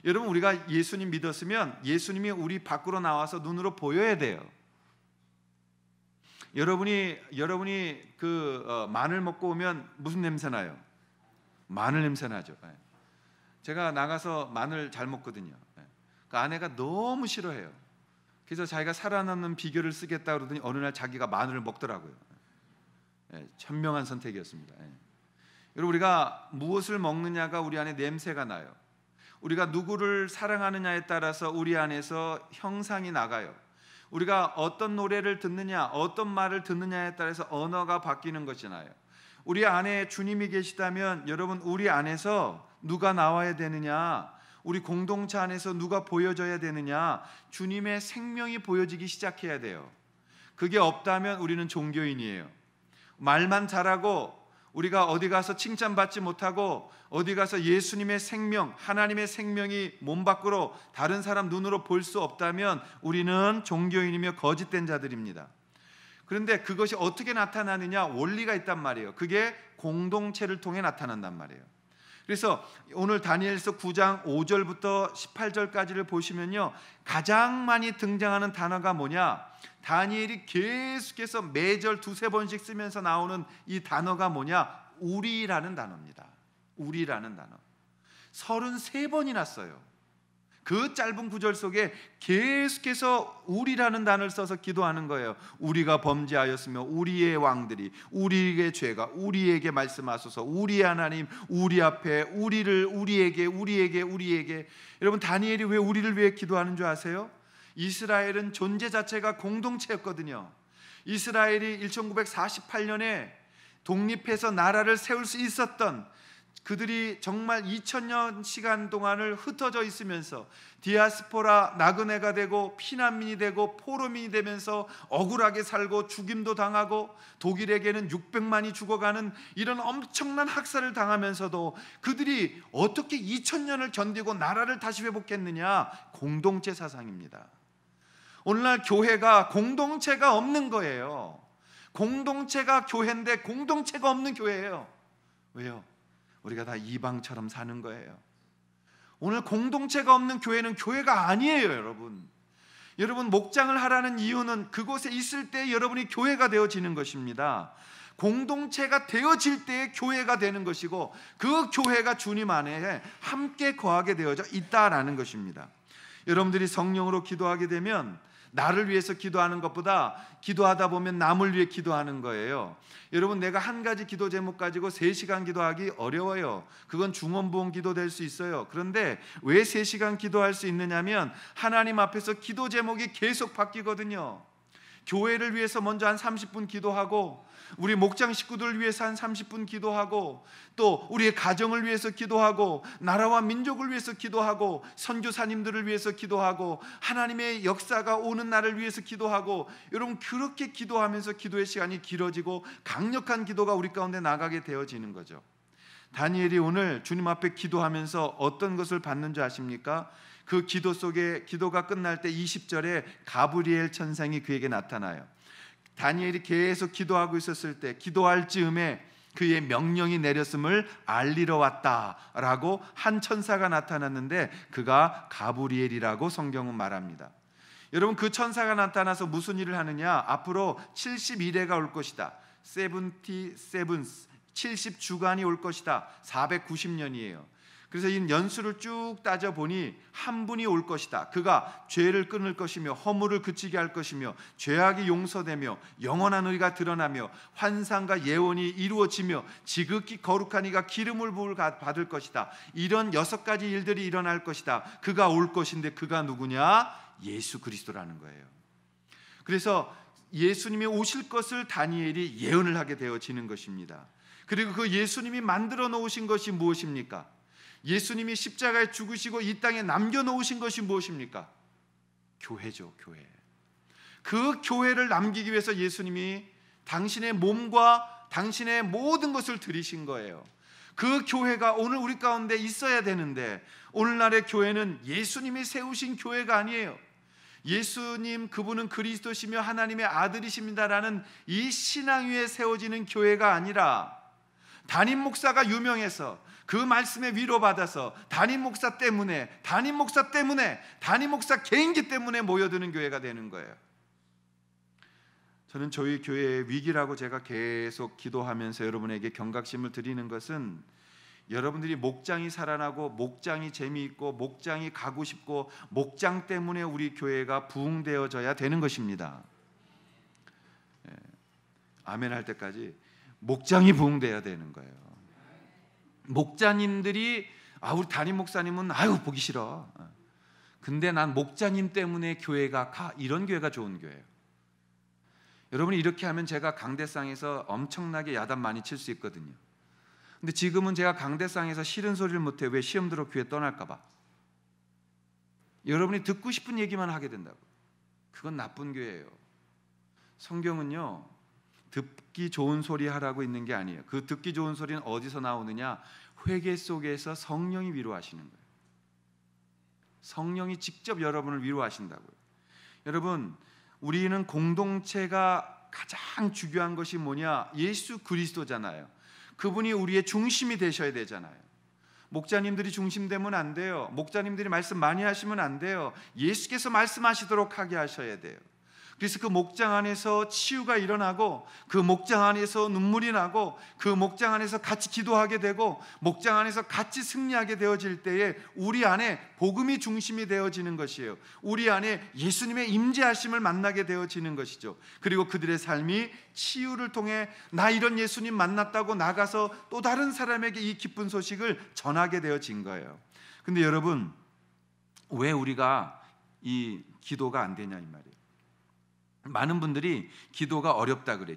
여러분, 우리가 예수님 믿었으면 예수님이 우리 밖으로 나와서 눈으로 보여야 돼요. 여러분이 마늘 먹고 오면 무슨 냄새 나요? 마늘 냄새 나죠. 제가 나가서 마늘 잘 먹거든요. 그 아내가 너무 싫어해요. 그래서 자기가 살아남는 비결을 쓰겠다 그러더니 어느 날 자기가 마늘을 먹더라고요. 현명한 선택이었습니다. 여러분, 우리가 무엇을 먹느냐가 우리 안에 냄새가 나요. 우리가 누구를 사랑하느냐에 따라서 우리 안에서 형상이 나가요. 우리가 어떤 노래를 듣느냐, 어떤 말을 듣느냐에 따라서 언어가 바뀌는 것이나요. 우리 안에 주님이 계시다면 여러분, 우리 안에서 누가 나와야 되느냐, 우리 공동체 안에서 누가 보여져야 되느냐, 주님의 생명이 보여지기 시작해야 돼요. 그게 없다면 우리는 종교인이에요. 말만 잘하고 우리가 어디 가서 칭찬받지 못하고 어디 가서 예수님의 생명, 하나님의 생명이 몸 밖으로 다른 사람 눈으로 볼 수 없다면 우리는 종교인이며 거짓된 자들입니다. 그런데 그것이 어떻게 나타나느냐, 원리가 있단 말이에요. 그게 공동체를 통해 나타난단 말이에요. 그래서 오늘 다니엘서 9장 5절부터 18절까지를 보시면요, 가장 많이 등장하는 단어가 뭐냐, 다니엘이 계속해서 매절 두세 번씩 쓰면서 나오는 이 단어가 뭐냐, 우리라는 단어입니다. 우리라는 단어 33번이나 써요. 그 짧은 구절 속에 계속해서 우리라는 단어를 써서 기도하는 거예요. 우리가 범죄하였으며 우리의 왕들이 우리의 죄가 우리에게 말씀하소서, 우리 하나님 우리 앞에 우리를 우리에게. 여러분, 다니엘이 왜 우리를 위해 기도하는 줄 아세요? 이스라엘은 존재 자체가 공동체였거든요. 이스라엘이 1948년에 독립해서 나라를 세울 수 있었던, 그들이 정말 2000년 시간 동안을 흩어져 있으면서 디아스포라 나그네가 되고 피난민이 되고 포로민이 되면서 억울하게 살고 죽임도 당하고 독일에게는 600만이 죽어가는 이런 엄청난 학살을 당하면서도 그들이 어떻게 2000년을 견디고 나라를 다시 회복했느냐? 공동체 사상입니다. 오늘날 교회가 공동체가 없는 거예요. 공동체가 교회인데 공동체가 없는 교회예요. 왜요? 우리가 다 이방처럼 사는 거예요. 오늘 공동체가 없는 교회는 교회가 아니에요, 여러분. 여러분, 목장을 하라는 이유는 그곳에 있을 때 여러분이 교회가 되어지는 것입니다. 공동체가 되어질 때 교회가 되는 것이고, 그 교회가 주님 안에 함께 거하게 되어져 있다라는 것입니다. 여러분들이 성령으로 기도하게 되면 나를 위해서 기도하는 것보다 기도하다 보면 남을 위해 기도하는 거예요. 여러분, 내가 한 가지 기도 제목 가지고 3시간 기도하기 어려워요. 그건 중언부언 기도 될 수 있어요. 그런데 왜 3시간 기도할 수 있느냐면 하나님 앞에서 기도 제목이 계속 바뀌거든요. 교회를 위해서 먼저 한 30분 기도하고, 우리 목장 식구들을 위해서 한 30분 기도하고, 또 우리의 가정을 위해서 기도하고, 나라와 민족을 위해서 기도하고, 선교사님들을 위해서 기도하고, 하나님의 역사가 오는 날을 위해서 기도하고, 여러분, 그렇게 기도하면서 기도의 시간이 길어지고 강력한 기도가 우리 가운데 나가게 되어지는 거죠. 다니엘이 오늘 주님 앞에 기도하면서 어떤 것을 받는 줄 아십니까? 그 기도 속에, 기도가 끝날 때 20절에 가브리엘 천상이 그에게 나타나요. 다니엘이 계속 기도하고 있었을 때 기도할 즈음에 그의 명령이 내렸음을 알리러 왔다라고 한 천사가 나타났는데 그가 가브리엘이라고 성경은 말합니다. 여러분, 그 천사가 나타나서 무슨 일을 하느냐? 앞으로 71회가 올 것이다. 70주간이 올 것이다. 490년이에요. 그래서 이 연수를 쭉 따져보니 한 분이 올 것이다. 그가 죄를 끊을 것이며 허물을 그치게 할 것이며 죄악이 용서되며 영원한 의가 드러나며 환상과 예언이 이루어지며 지극히 거룩한 이가 기름을 부을 받을 것이다. 이런 6가지 일들이 일어날 것이다. 그가 올 것인데 그가 누구냐? 예수 그리스도라는 거예요. 그래서 예수님이 오실 것을 다니엘이 예언을 하게 되어지는 것입니다. 그리고 그 예수님이 만들어 놓으신 것이 무엇입니까? 예수님이 십자가에 죽으시고 이 땅에 남겨놓으신 것이 무엇입니까? 교회죠, 교회. 그 교회를 남기기 위해서 예수님이 당신의 몸과 당신의 모든 것을 드리신 거예요. 그 교회가 오늘 우리 가운데 있어야 되는데 오늘날의 교회는 예수님이 세우신 교회가 아니에요. 예수님, 그분은 그리스도시며 하나님의 아들이십니다라는 이 신앙 위에 세워지는 교회가 아니라 담임 목사가 유명해서 그 말씀에 위로받아서 담임 목사 때문에 담임 목사 개인기 때문에 모여드는 교회가 되는 거예요. 저는 저희 교회의 위기라고 제가 계속 기도하면서 여러분에게 경각심을 드리는 것은 여러분들이 목장이 살아나고 목장이 재미있고 목장이 가고 싶고 목장 때문에 우리 교회가 부흥되어져야 되는 것입니다. 아멘 할 때까지 목장이 부흥돼야 되는 거예요. 목자님들이 우리 담임 목사님은 보기 싫어. 근데 난 목자님 때문에 교회가 가. 이런 교회가 좋은 교회예요. 여러분이 이렇게 하면 제가 강대상에서 엄청나게 야단 많이 칠 수 있거든요. 근데 지금은 제가 강대상에서 싫은 소리를 못해. 왜? 시험 들어 교회 떠날까 봐. 여러분이 듣고 싶은 얘기만 하게 된다고. 그건 나쁜 교회예요. 성경은요, 듣기 좋은 소리 하라고 있는 게 아니에요. 그 듣기 좋은 소리는 어디서 나오느냐? 회개 속에서 성령이 위로하시는 거예요. 성령이 직접 여러분을 위로하신다고요. 여러분, 우리는 공동체가 가장 중요한 것이 뭐냐? 예수 그리스도잖아요. 그분이 우리의 중심이 되셔야 되잖아요. 목자님들이 중심되면 안 돼요. 목자님들이 말씀 많이 하시면 안 돼요. 예수께서 말씀하시도록 하게 하셔야 돼요. 그래서 그 목장 안에서 치유가 일어나고, 그 목장 안에서 눈물이 나고, 그 목장 안에서 같이 기도하게 되고, 목장 안에서 같이 승리하게 되어질 때에 우리 안에 복음이 중심이 되어지는 것이에요. 우리 안에 예수님의 임재하심을 만나게 되어지는 것이죠. 그리고 그들의 삶이 치유를 통해 나 이런 예수님 만났다고 나가서 또 다른 사람에게 이 기쁜 소식을 전하게 되어진 거예요. 근데 여러분, 왜 우리가 이 기도가 안 되냐 이 말이에요. 많은 분들이 기도가 어렵다 그래.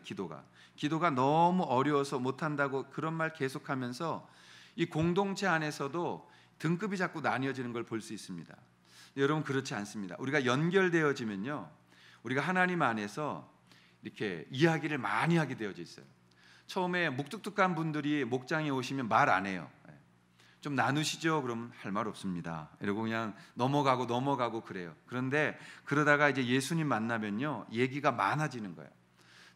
기도가 너무 어려워서 못한다고 그런 말 계속하면서 이 공동체 안에서도 등급이 자꾸 나뉘어지는 걸 볼 수 있습니다. 여러분, 그렇지 않습니다. 우리가 연결되어지면요, 우리가 하나님 안에서 이렇게 이야기를 많이 하게 되어져 있어요. 처음에 묵뚝뚝한 분들이 목장에 오시면 말 안 해요. 좀 나누시죠? 그러면 할 말 없습니다. 이러고 그냥 넘어가고 그래요. 그런데 그러다가 이제 예수님 만나면요, 얘기가 많아지는 거예요.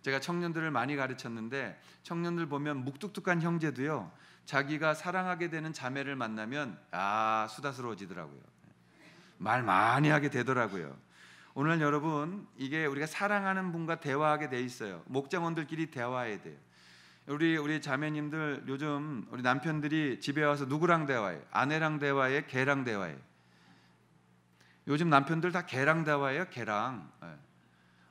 제가 청년들을 많이 가르쳤는데, 청년들 보면 묵뚝뚝한 형제도요, 자기가 사랑하게 되는 자매를 만나면 수다스러워지더라고요. 말 많이 하게 되더라고요. 오늘 여러분, 이게 우리가 사랑하는 분과 대화하게 돼 있어요. 목장원들끼리 대화해야 돼요. 우리 자매님들, 요즘 우리 남편들이 집에 와서 누구랑 대화해? 아내랑 대화해? 개랑 대화해? 요즘 남편들 다 개랑 대화해요. 개랑.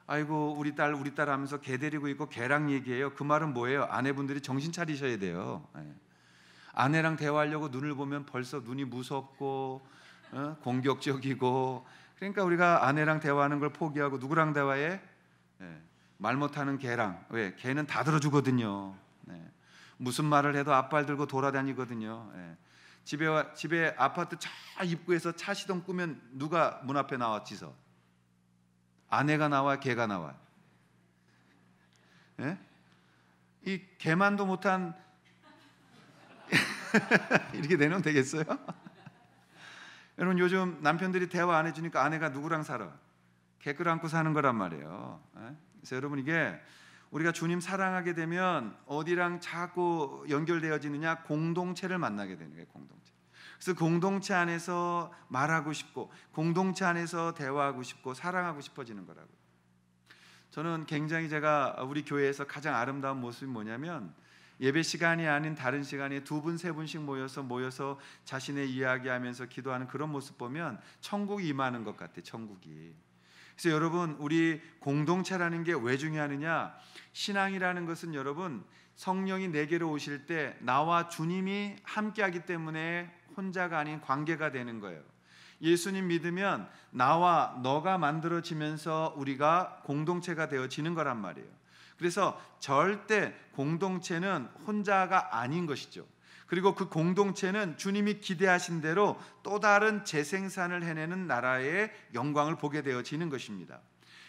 아이고 우리 딸 하면서 개 데리고 있고 개랑 얘기해요. 그 말은 뭐예요? 아내분들이 정신 차리셔야 돼요. 아내랑 대화하려고 눈을 보면 벌써 눈이 무섭고 공격적이고, 그러니까 우리가 아내랑 대화하는 걸 포기하고 누구랑 대화해? 말 못하는 개랑. 왜? 개는 다 들어주거든요. 무슨 말을 해도 앞발 들고 돌아다니거든요. 집에 아파트 차 입구에서 차 시동 끄면 누가 문 앞에 나와 지서? 아내가 나와, 개가 나와? 이 개만도 못한 이렇게 내놓으면 되겠어요? 여러분, 요즘 남편들이 대화 안 해주니까 아내가 누구랑 살아? 개 끌어안고 사는 거란 말이에요. 그래서 여러분, 이게 우리가 주님 사랑하게 되면 어디랑 자꾸 연결되어지느냐? 공동체를 만나게 되는 거예요. 공동체. 그래서 공동체 안에서 말하고 싶고, 공동체 안에서 대화하고 싶고, 사랑하고 싶어지는 거라고요. 저는 굉장히 제가 우리 교회에서 가장 아름다운 모습이 뭐냐면, 예배 시간이 아닌 다른 시간에 두 분, 세 분씩 모여서 자신의 이야기하면서 기도하는 그런 모습 보면 천국이 임하는 것 같아요. 천국이. 그래서 여러분, 우리 공동체라는 게 왜 중요하느냐? 신앙이라는 것은 여러분, 성령이 내게로 오실 때 나와 주님이 함께하기 때문에 혼자가 아닌 관계가 되는 거예요. 예수님 믿으면 나와 너가 만들어지면서 우리가 공동체가 되어지는 거란 말이에요. 그래서 절대 공동체는 혼자가 아닌 것이죠. 그리고 그 공동체는 주님이 기대하신 대로 또 다른 재생산을 해내는 나라의 영광을 보게 되어지는 것입니다.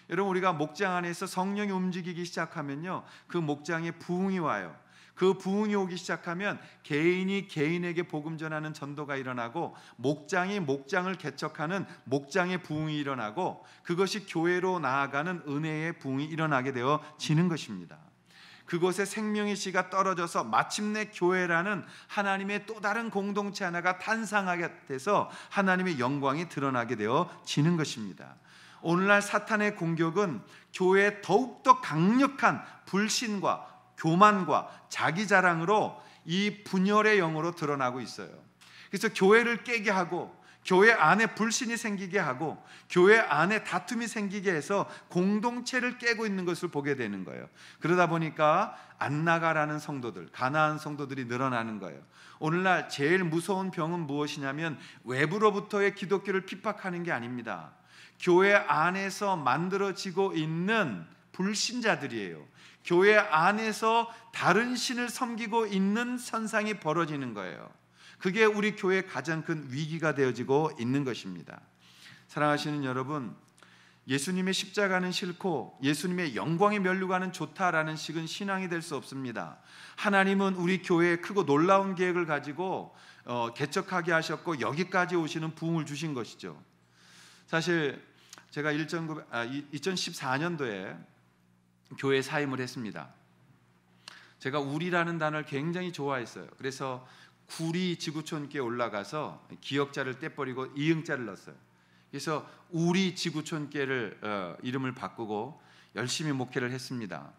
여러분, 우리가 목장 안에서 성령이 움직이기 시작하면요, 그 목장에 부흥이 와요. 그 부흥이 오기 시작하면 개인이 개인에게 복음 전하는 전도가 일어나고, 목장이 목장을 개척하는 목장의 부흥이 일어나고, 그것이 교회로 나아가는 은혜의 부흥이 일어나게 되어지는 것입니다. 그곳에 생명의 씨가 떨어져서 마침내 교회라는 하나님의 또 다른 공동체 하나가 탄생하게 돼서 하나님의 영광이 드러나게 되어지는 것입니다. 오늘날 사탄의 공격은 교회에 더욱더 강력한 불신과 교만과 자기 자랑으로 이 분열의 영으로 드러나고 있어요. 그래서 교회를 깨게 하고 교회 안에 불신이 생기게 하고 교회 안에 다툼이 생기게 해서 공동체를 깨고 있는 것을 보게 되는 거예요. 그러다 보니까 안 나가라는 성도들, 가난한 성도들이 늘어나는 거예요. 오늘날 제일 무서운 병은 무엇이냐면 외부로부터의 기독교를 핍박하는 게 아닙니다. 교회 안에서 만들어지고 있는 불신자들이에요. 교회 안에서 다른 신을 섬기고 있는 현상이 벌어지는 거예요. 그게 우리 교회의 가장 큰 위기가 되어지고 있는 것입니다. 사랑하시는 여러분, 예수님의 십자가는 싫고 예수님의 영광의 면류관은 좋다라는 식은 신앙이 될 수 없습니다. 하나님은 우리 교회에 크고 놀라운 계획을 가지고 개척하게 하셨고 여기까지 오시는 부흥을 주신 것이죠. 사실 제가 2014년도에 교회 사임을 했습니다. 제가 우리라는 단어를 굉장히 좋아했어요. 그래서 구리 지구촌교에 올라가서 기역자를 떼버리고 이응자를 넣었어요. 그래서 우리 지구촌교회를 이름을 바꾸고 열심히 목회를 했습니다.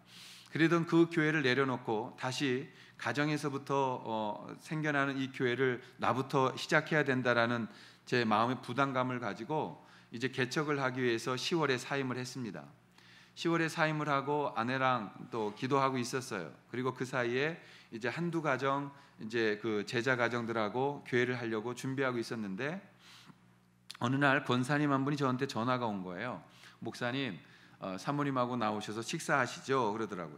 그러던 그 교회를 내려놓고 다시 가정에서부터 생겨나는 이 교회를 나부터 시작해야 된다라는 제 마음의 부담감을 가지고 이제 개척을 하기 위해서 10월에 사임을 했습니다. 10월에 사임을 하고 아내랑 또 기도하고 있었어요. 그리고 그 사이에 이제 한두 가정 이제 그 제자 가정들하고 교회를 하려고 준비하고 있었는데 어느 날 권사님 한 분이 저한테 전화가 온 거예요. 목사님, 사모님하고 나오셔서 식사하시죠? 그러더라고요.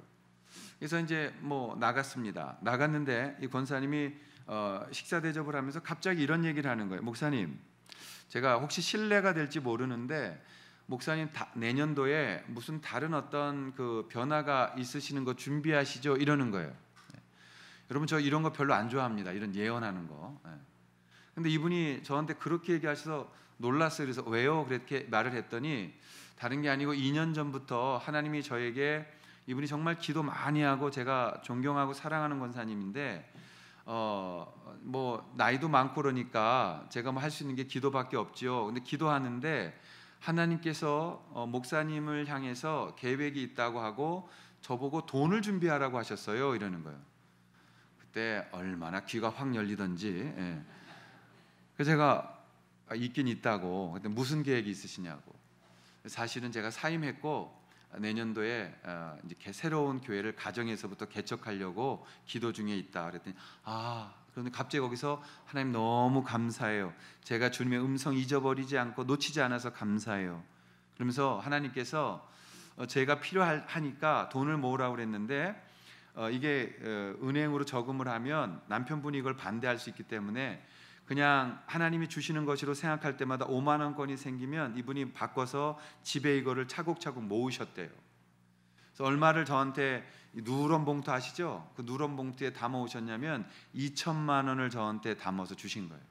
그래서 이제 뭐 나갔습니다. 나갔는데 이 권사님이 식사 대접을 하면서 갑자기 이런 얘기를 하는 거예요. 목사님, 제가 혹시 신뢰가 될지 모르는데 목사님 내년도에 무슨 다른 어떤 그 변화가 있으시는 거 준비하시죠? 이러는 거예요. 여러분, 저 이런 거 별로 안 좋아합니다. 이런 예언하는 거. 근데 이분이 저한테 그렇게 얘기하셔서 놀랐어요. 그래서 왜요? 그렇게 말을 했더니 다른 게 아니고 2년 전부터 하나님이 저에게, 이분이 정말 기도 많이 하고 제가 존경하고 사랑하는 권사님인데 뭐 나이도 많고 그러니까 제가 뭐 할 수 있는 게 기도밖에 없죠. 근데 기도하는데 하나님께서 목사님을 향해서 계획이 있다고 하고 저보고 돈을 준비하라고 하셨어요. 이러는 거예요. 그때 얼마나 귀가 확 열리던지. 그래서 제가 있긴 있다고. 근데 무슨 계획이 있으시냐고. 사실은 제가 사임했고 내년도에 이제 새로운 교회를 가정에서부터 개척하려고 기도 중에 있다. 그랬더니 그런데 갑자기 거기서 하나님 너무 감사해요. 제가 주님의 음성 잊어버리지 않고 놓치지 않아서 감사해요. 그러면서 하나님께서 제가 필요하니까 돈을 모으라고 그랬는데 이게 은행으로 저금을 하면 남편분이 이걸 반대할 수 있기 때문에 그냥 하나님이 주시는 것으로 생각할 때마다 5만 원권이 생기면 이분이 바꿔서 집에 이거를 차곡차곡 모으셨대요. 그래서 얼마를 저한테 누런 봉투 아시죠? 그 누런 봉투에 담아 오셨냐면 2천만 원을 저한테 담아서 주신 거예요.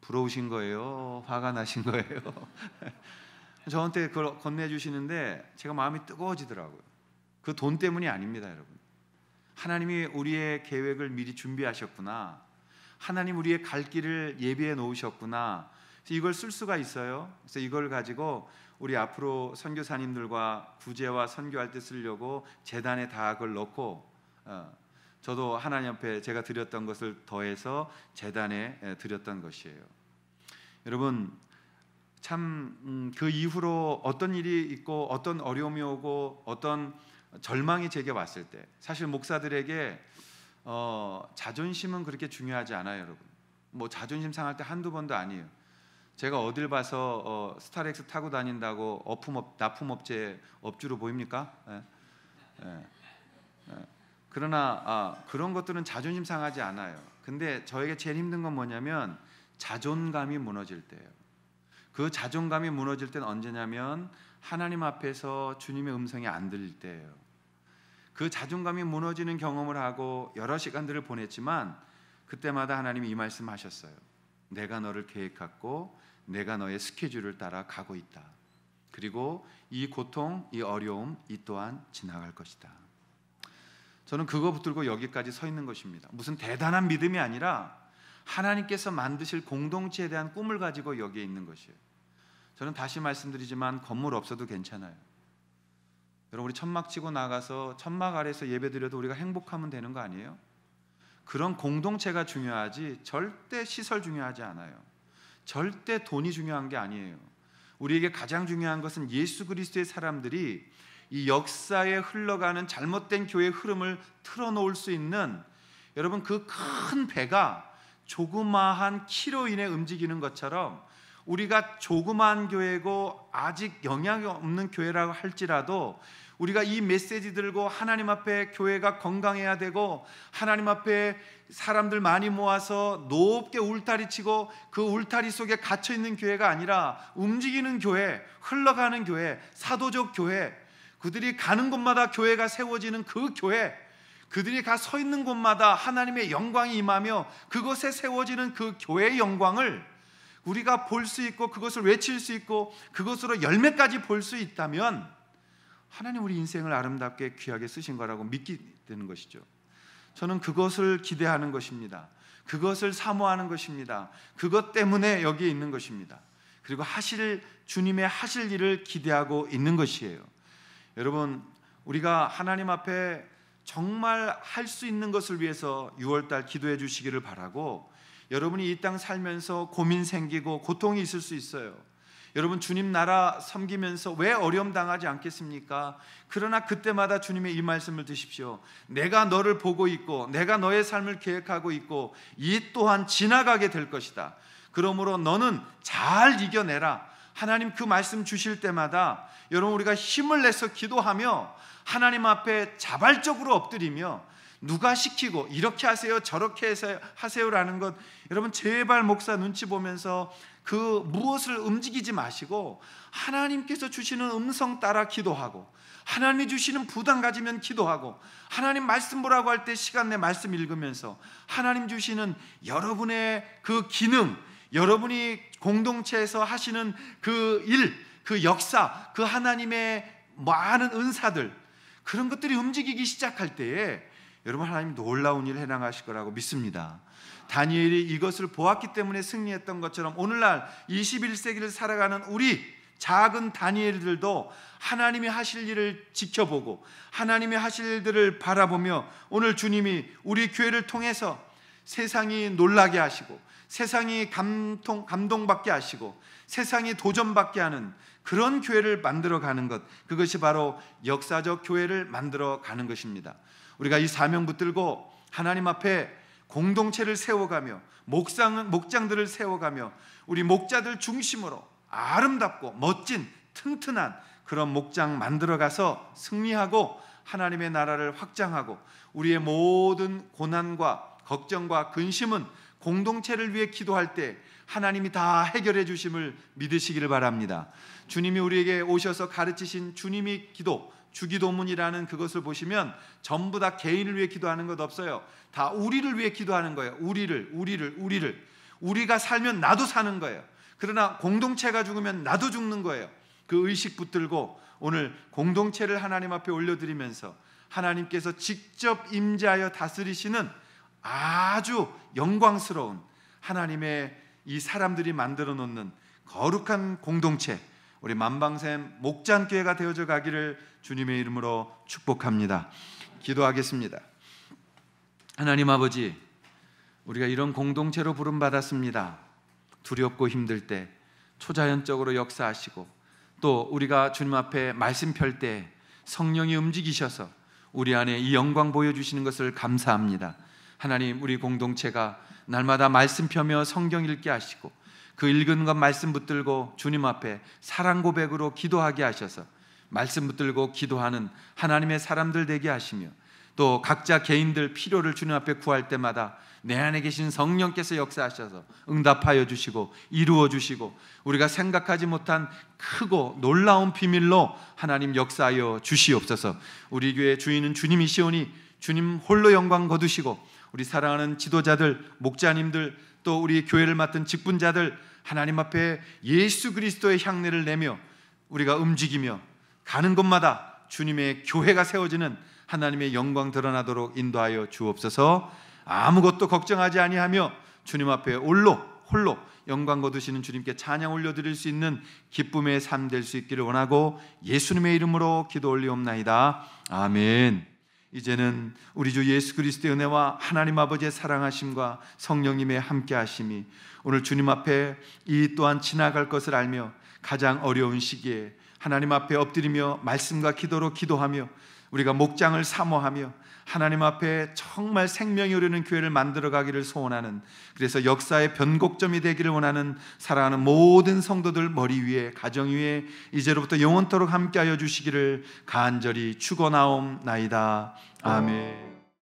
부러우신 거예요? 화가 나신 거예요? 저한테 그걸 건네주시는데 제가 마음이 뜨거워지더라고요. 그 돈 때문이 아닙니다, 여러분. 하나님이 우리의 계획을 미리 준비하셨구나. 하나님 우리의 갈 길을 예비해 놓으셨구나. 그래서 이걸 쓸 수가 있어요. 그래서 이걸 가지고 우리 앞으로 선교사님들과 구제와 선교할 때 쓰려고 재단에 다 그걸 넣고 저도 하나님 앞에 제가 드렸던 것을 더해서 재단에 드렸던 것이에요. 여러분, 참 그 이후로 어떤 일이 있고 어떤 어려움이 오고 어떤 절망이 제게 왔을 때 사실 목사들에게 자존심은 그렇게 중요하지 않아요, 여러분. 뭐 자존심 상할 때 한두 번도 아니에요. 제가 어딜 봐서 스타렉스 타고 다닌다고 납품업체 업주로 보입니까? 그러나 그런 것들은 자존심 상하지 않아요. 근데 저에게 제일 힘든 건 뭐냐면 자존감이 무너질 때예요. 그 자존감이 무너질 때는 언제냐면 하나님 앞에서 주님의 음성이 안 들릴 때예요. 그 자존감이 무너지는 경험을 하고 여러 시간들을 보냈지만 그때마다 하나님이 이 말씀하셨어요. 내가 너를 계획했고 내가 너의 스케줄을 따라 가고 있다. 그리고 이 고통, 이 어려움, 이 또한 지나갈 것이다. 저는 그거 붙들고 여기까지 서 있는 것입니다. 무슨 대단한 믿음이 아니라 하나님께서 만드실 공동체에 대한 꿈을 가지고 여기에 있는 것이에요. 저는 다시 말씀드리지만 건물 없어도 괜찮아요. 여러분, 우리 천막 치고 나가서 천막 아래서 예배드려도 우리가 행복하면 되는 거 아니에요? 그런 공동체가 중요하지 절대 시설 중요하지 않아요. 절대 돈이 중요한 게 아니에요. 우리에게 가장 중요한 것은 예수 그리스도의 사람들이 이 역사에 흘러가는 잘못된 교회의 흐름을 틀어놓을 수 있는, 여러분, 그 큰 배가 조그마한 키로 인해 움직이는 것처럼 우리가 조그마한 교회고 아직 영향이 없는 교회라고 할지라도 우리가 이 메시지 들고 하나님 앞에 교회가 건강해야 되고 하나님 앞에 사람들 많이 모아서 높게 울타리 치고 그 울타리 속에 갇혀 있는 교회가 아니라 움직이는 교회, 흘러가는 교회, 사도적 교회, 그들이 가는 곳마다 교회가 세워지는 그 교회, 그들이 가 서 있는 곳마다 하나님의 영광이 임하며 그곳에 세워지는 그 교회의 영광을 우리가 볼 수 있고 그것을 외칠 수 있고 그것으로 열매까지 볼 수 있다면 하나님 우리 인생을 아름답게 귀하게 쓰신 거라고 믿게 되는 것이죠. 저는 그것을 기대하는 것입니다. 그것을 사모하는 것입니다. 그것 때문에 여기에 있는 것입니다. 그리고 주님의 하실 일을 기대하고 있는 것이에요. 여러분, 우리가 하나님 앞에 정말 할 수 있는 것을 위해서 6월달 기도해 주시기를 바라고, 여러분이 이 땅 살면서 고민 생기고 고통이 있을 수 있어요. 여러분, 주님 나라 섬기면서 왜 어려움 당하지 않겠습니까? 그러나 그때마다 주님의 이 말씀을 드십시오. 내가 너를 보고 있고 내가 너의 삶을 계획하고 있고 이 또한 지나가게 될 것이다. 그러므로 너는 잘 이겨내라. 하나님 그 말씀 주실 때마다 여러분, 우리가 힘을 내서 기도하며 하나님 앞에 자발적으로 엎드리며 누가 시키고 이렇게 하세요 저렇게 하세요라는 것, 여러분 제발 목사 눈치 보면서 그 무엇을 움직이지 마시고 하나님께서 주시는 음성 따라 기도하고, 하나님이 주시는 부담 가지면 기도하고, 하나님 말씀 보라고 할 때 시간 내 말씀 읽으면서 하나님 주시는 여러분의 그 기능, 여러분이 공동체에서 하시는 그 일, 그 역사, 그 하나님의 많은 은사들, 그런 것들이 움직이기 시작할 때에 여러분, 하나님 놀라운 일을 해나가실 거라고 믿습니다. 다니엘이 이것을 보았기 때문에 승리했던 것처럼 오늘날 21세기를 살아가는 우리 작은 다니엘들도 하나님이 하실 일을 지켜보고 하나님이 하실 일들을 바라보며 오늘 주님이 우리 교회를 통해서 세상이 놀라게 하시고 세상이 감동받게 하시고 세상이 도전받게 하는 그런 교회를 만들어가는 것, 그것이 바로 역사적 교회를 만들어가는 것입니다. 우리가 이 사명 붙들고 하나님 앞에 공동체를 세워가며 목장들을 세워가며 우리 목자들 중심으로 아름답고 멋진 튼튼한 그런 목장 만들어가서 승리하고 하나님의 나라를 확장하고, 우리의 모든 고난과 걱정과 근심은 공동체를 위해 기도할 때 하나님이 다 해결해 주심을 믿으시기를 바랍니다. 주님이 우리에게 오셔서 가르치신 주님이 기도, 주기도문이라는 그것을 보시면 전부 다 개인을 위해 기도하는 것 없어요. 다 우리를 위해 기도하는 거예요. 우리를. 우리가 살면 나도 사는 거예요. 그러나 공동체가 죽으면 나도 죽는 거예요. 그 의식 붙들고 오늘 공동체를 하나님 앞에 올려드리면서 하나님께서 직접 임재하여 다스리시는 아주 영광스러운 하나님의 이 사람들이 만들어 놓는 거룩한 공동체, 우리 만방샘 목장교회가 되어져 가기를 주님의 이름으로 축복합니다. 기도하겠습니다. 하나님 아버지, 우리가 이런 공동체로 부름받았습니다. 두렵고 힘들 때 초자연적으로 역사하시고 또 우리가 주님 앞에 말씀 펼 때 성령이 움직이셔서 우리 안에 이 영광 보여주시는 것을 감사합니다. 하나님, 우리 공동체가 날마다 말씀 펴며 성경 읽게 하시고 그 읽은 것 말씀 붙들고 주님 앞에 사랑 고백으로 기도하게 하셔서 말씀 붙들고 기도하는 하나님의 사람들 되게 하시며 또 각자 개인들 필요를 주님 앞에 구할 때마다 내 안에 계신 성령께서 역사하셔서 응답하여 주시고 이루어 주시고 우리가 생각하지 못한 크고 놀라운 비밀로 하나님 역사하여 주시옵소서. 우리 교회 주인은 주님이시오니 주님 홀로 영광 거두시고 우리 사랑하는 지도자들, 목자님들, 또 우리 교회를 맡은 직분자들 하나님 앞에 예수 그리스도의 향내를 내며 우리가 움직이며 가는 곳마다 주님의 교회가 세워지는 하나님의 영광 드러나도록 인도하여 주옵소서. 아무것도 걱정하지 아니하며 주님 앞에 홀로 영광 거두시는 주님께 찬양 올려드릴 수 있는 기쁨의 삶 될 수 있기를 원하고 예수님의 이름으로 기도 올리옵나이다. 아멘. 이제는 우리 주 예수 그리스도의 은혜와 하나님 아버지의 사랑하심과 성령님의 함께하심이 오늘 주님 앞에 이 또한 지나갈 것을 알며 가장 어려운 시기에 하나님 앞에 엎드리며 말씀과 기도로 기도하며 우리가 목장을 사모하며 하나님 앞에 정말 생명이 흐르는 교회를 만들어가기를 소원하는, 그래서 역사의 변곡점이 되기를 원하는 사랑하는 모든 성도들 머리 위에 가정 위에 이제로부터 영원토록 함께하여 주시기를 간절히 축원하옵나이다. 아멘.